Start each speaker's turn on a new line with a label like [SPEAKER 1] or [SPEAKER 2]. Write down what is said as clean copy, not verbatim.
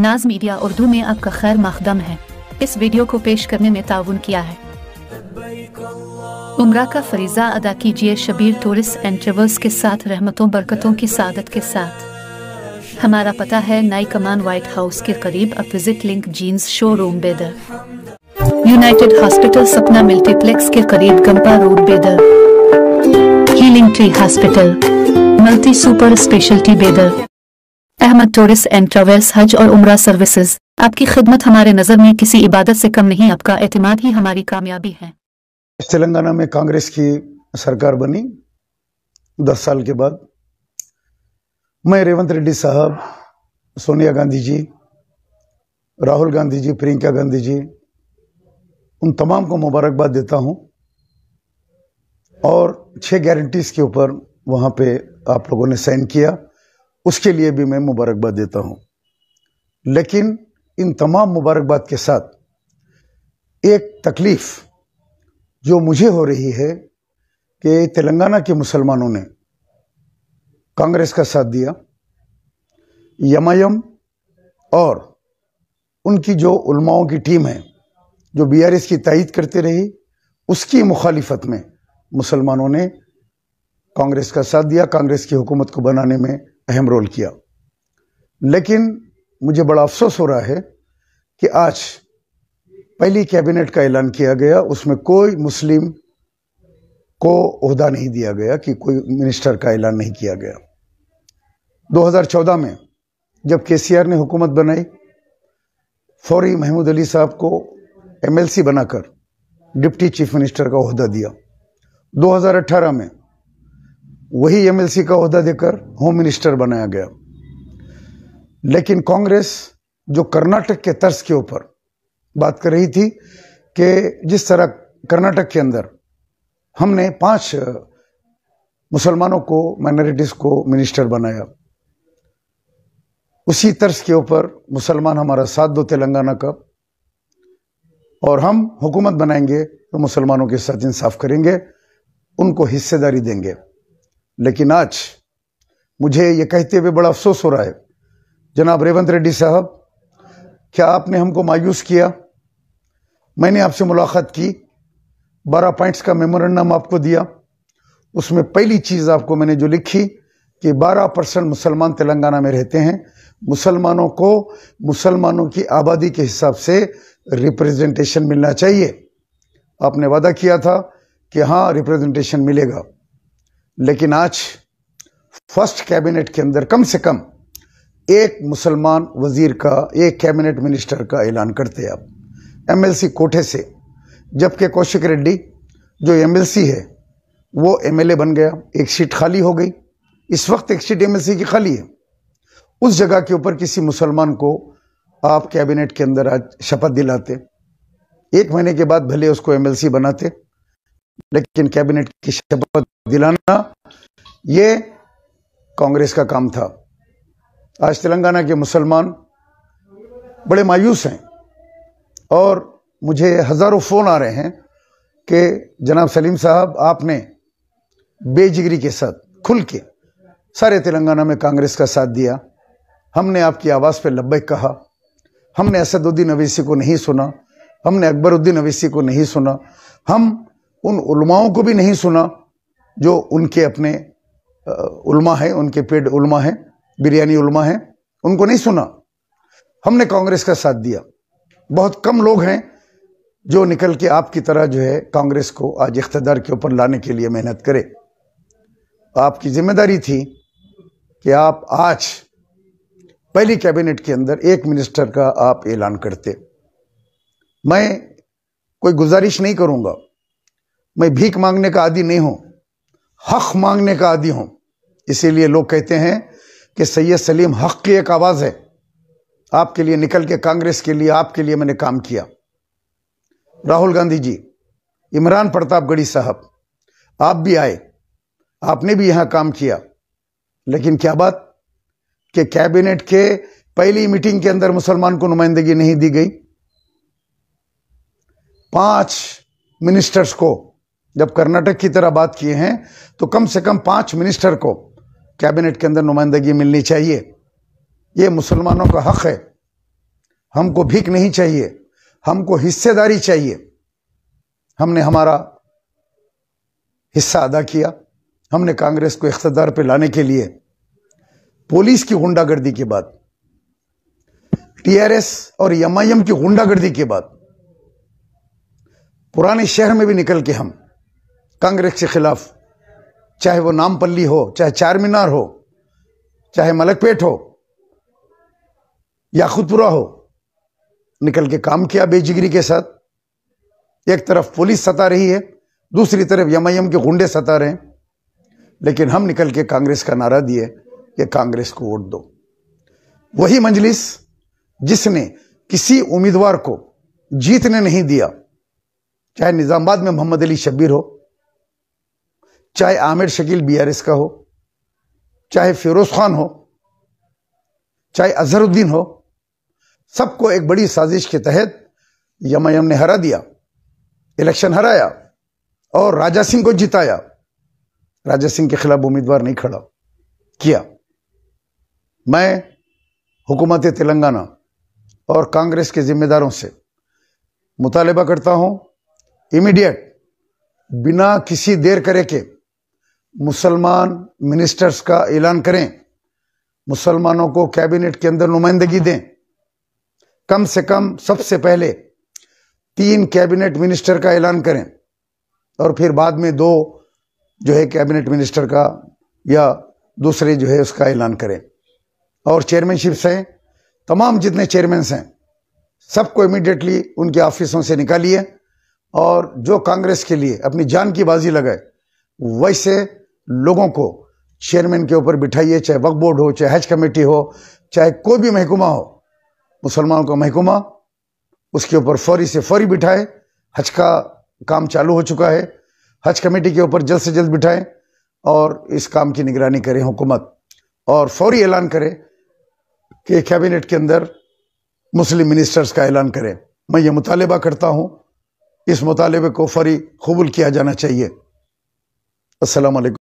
[SPEAKER 1] नाज मीडिया उर्दू में आपका खैर मकदम है। इस वीडियो को पेश करने में ताउन किया है। उम्रा का फरीज़ा अदा कीजिए शबीर टूरिस्ट एंड ट्रेवल्स के साथ, रहमतों बरकतों की सादत के साथ। हमारा पता है नई कमान व्हाइट हाउस के करीब। अब विजिट लिंक जीन्स शोरूम बेदर, यूनाइटेड हॉस्पिटल सपना मल्टीप्लेक्स के करीब गंपा रोड बेदर, healing tree hospital multi super speciality बेदर, अहमद टूरिस्ट एंड ट्रेवल्स हज और उम्रा सर्विसेज। आपकी खिदमत हमारे नजर में किसी इबादत से कम नहीं। आपका एतमाद ही हमारी कामयाबी है।
[SPEAKER 2] तेलंगाना में कांग्रेस की सरकार बनी 10 साल के बाद। मैं रेवंत रेड्डी साहब, सोनिया गांधी जी, राहुल गांधी जी, प्रियंका गांधी जी, उन तमाम को मुबारकबाद देता हूं और 6 गारंटीज के ऊपर वहां पे आप लोगों ने साइन किया, उसके लिए भी मैं मुबारकबाद देता हूं। लेकिन इन तमाम मुबारकबाद के साथ एक तकलीफ जो मुझे हो रही है कि तेलंगाना के मुसलमानों ने कांग्रेस का साथ दिया, एमआईएम और उनकी जो उलमाओं की टीम है जो बीआरएस की तायीद करती रही, उसकी मुखालिफत में मुसलमानों ने कांग्रेस का साथ दिया, कांग्रेस की हुकूमत को बनाने में अहम रोल किया। लेकिन मुझे बड़ा अफसोस हो रहा है कि आज पहली कैबिनेट का ऐलान किया गया, उसमें कोई मुस्लिम को ओहदा नहीं दिया गया, कि कोई मिनिस्टर का ऐलान नहीं किया गया। 2014 में जब केसीआर ने हुकूमत बनाई, फौरी महमूद अली साहब को एमएलसी बनाकर डिप्टी चीफ मिनिस्टर का ओहदा दिया। 2018 में वही एमएलसी का ओहदा देकर होम मिनिस्टर बनाया गया। लेकिन कांग्रेस जो कर्नाटक के तर्ज के ऊपर बात कर रही थी कि जिस तरह कर्नाटक के अंदर हमने 5 मुसलमानों को, माइनॉरिटीज को मिनिस्टर बनाया, उसी तर्ज के ऊपर मुसलमान हमारा साथ दो तेलंगाना का, और हम हुकूमत बनाएंगे तो मुसलमानों के साथ इंसाफ करेंगे, उनको हिस्सेदारी देंगे। लेकिन आज मुझे ये कहते हुए बड़ा अफसोस हो रहा है, जनाब रेवंत रेड्डी साहब, क्या आपने हमको मायूस किया? मैंने आपसे मुलाकात की, 12 पॉइंट्स का मेमोरेंडम आपको दिया। उसमें पहली चीज आपको मैंने जो लिखी कि 12% मुसलमान तेलंगाना में रहते हैं, मुसलमानों को मुसलमानों की आबादी के हिसाब से रिप्रेजेंटेशन मिलना चाहिए। आपने वादा किया था कि हाँ रिप्रेजेंटेशन मिलेगा। लेकिन आज फर्स्ट कैबिनेट के अंदर कम से कम एक मुसलमान वजीर का, एक कैबिनेट मिनिस्टर का ऐलान करते आप एमएलसी कोटे से, जबकि कौशिक रेड्डी जो एमएलसी है वो एमएलए बन गया, एक सीट खाली हो गई। इस वक्त एक सीट एमएलसी की खाली है। उस जगह के ऊपर किसी मुसलमान को आप कैबिनेट के अंदर आज शपथ दिलाते, 1 महीने के बाद भले उसको एमएलसी बनाते, लेकिन कैबिनेट की शपथ दिलाना ये कांग्रेस का काम था। आज तेलंगाना के मुसलमान बड़े मायूस हैं और मुझे हजारों फोन आ रहे हैं कि जनाब सलीम साहब, आपने बेजिगरी के साथ खुल के सारे तेलंगाना में कांग्रेस का साथ दिया, हमने आपकी आवाज़ पे लब्बैक कहा, हमने असदुद्दीन अवैसी को नहीं सुना, हमने अकबरुद्दीन अवैसी को नहीं सुना, हम उन उलमाओं को भी नहीं सुना जो उनके अपने उलमा है, उनके पेड उलमा है, बिरयानी उलमा है, उनको नहीं सुना। हमने कांग्रेस का साथ दिया। बहुत कम लोग हैं जो निकल के आपकी तरह जो है कांग्रेस को आज इख्तिदार के ऊपर लाने के लिए मेहनत करे। आपकी जिम्मेदारी थी कि आप आज पहली कैबिनेट के अंदर एक मिनिस्टर का आप ऐलान करते। मैं कोई गुजारिश नहीं करूंगा, मैं भीख मांगने का आदी नहीं हूं, हक मांगने का आदी हूं। इसीलिए लोग कहते हैं कि सैयद सलीम हक की एक आवाज है। आपके लिए निकल के, कांग्रेस के लिए, आपके लिए मैंने काम किया। राहुल गांधी जी, इमरान प्रतापगढ़ी साहब, आप भी आए, आपने भी यहां काम किया। लेकिन क्या बात कि कैबिनेट के पहली मीटिंग के अंदर मुसलमान को नुमाइंदगी नहीं दी गई। 5 मिनिस्टर्स को, जब कर्नाटक की तरह बात किए हैं तो कम से कम 5 मिनिस्टर को कैबिनेट के अंदर नुमाइंदगी मिलनी चाहिए। ये मुसलमानों का हक है हमको भीख नहीं चाहिए, हमको हिस्सेदारी चाहिए। हमने हमारा हिस्सा अदा किया। हमने कांग्रेस को इख्तिदार पे लाने के लिए पुलिस की गुंडागर्दी के बाद, टीआरएस और एमआईएम की गुंडागर्दी के बाद पुराने शहर में भी निकल के हम कांग्रेस के खिलाफ, चाहे वो नामपल्ली हो, चाहे चार मीनार हो, चाहे मलकपेट हो, याकुतपुरा हो, निकल के काम किया बेजिगरी के साथ। एक तरफ पुलिस सता रही है, दूसरी तरफ एमआईएम के गुंडे सता रहे हैं, लेकिन हम निकल के कांग्रेस का नारा दिए कि कांग्रेस को वोट दो। वही मजलिस जिसने किसी उम्मीदवार को जीतने नहीं दिया, चाहे निजामाबाद में मोहम्मद अली शब्बीर हो, चाहे आमिर शकील बीआरएस का हो, चाहे फिरोज खान हो, चाहे अजहरुद्दीन हो, सबको एक बड़ी साजिश के तहत एमआईएम ने हरा दिया, इलेक्शन हराया और राजा सिंह को जिताया। राजा सिंह के खिलाफ उम्मीदवार नहीं खड़ा किया। मैं हुकूमत तेलंगाना और कांग्रेस के जिम्मेदारों से मुतालिबा करता हूं, इमीडिएट बिना किसी देर करे के मुसलमान मिनिस्टर्स का ऐलान करें, मुसलमानों को कैबिनेट के अंदर नुमाइंदगी दें। कम से कम सबसे पहले 3 कैबिनेट मिनिस्टर का ऐलान करें और फिर बाद में 2 जो है कैबिनेट मिनिस्टर का या दूसरे जो है उसका ऐलान करें। और चेयरमैनशिप से तमाम जितने चेयरमैन हैं सबको इमीडिएटली उनके ऑफिसों से निकालिए और जो कांग्रेस के लिए अपनी जान की बाजी लगाए वैसे लोगों को चेयरमैन के ऊपर बिठाइए, चाहे वक्फ बोर्ड हो, चाहे हज कमेटी हो, चाहे कोई भी महकमा हो, मुसलमानों का महकमा, उसके ऊपर फौरी से फौरी बिठाए। हज का काम चालू हो चुका है, हज कमेटी के ऊपर जल्द से जल्द बिठाएं और इस काम की निगरानी करें हुकूमत, और फौरी ऐलान करें कि कैबिनेट के अंदर मुस्लिम मिनिस्टर्स का ऐलान करें। मैं ये मुतालिबा करता हूं, इस मुतालिबे को फौरी कबूल किया जाना चाहिए। अस्सलाम वालेकुम।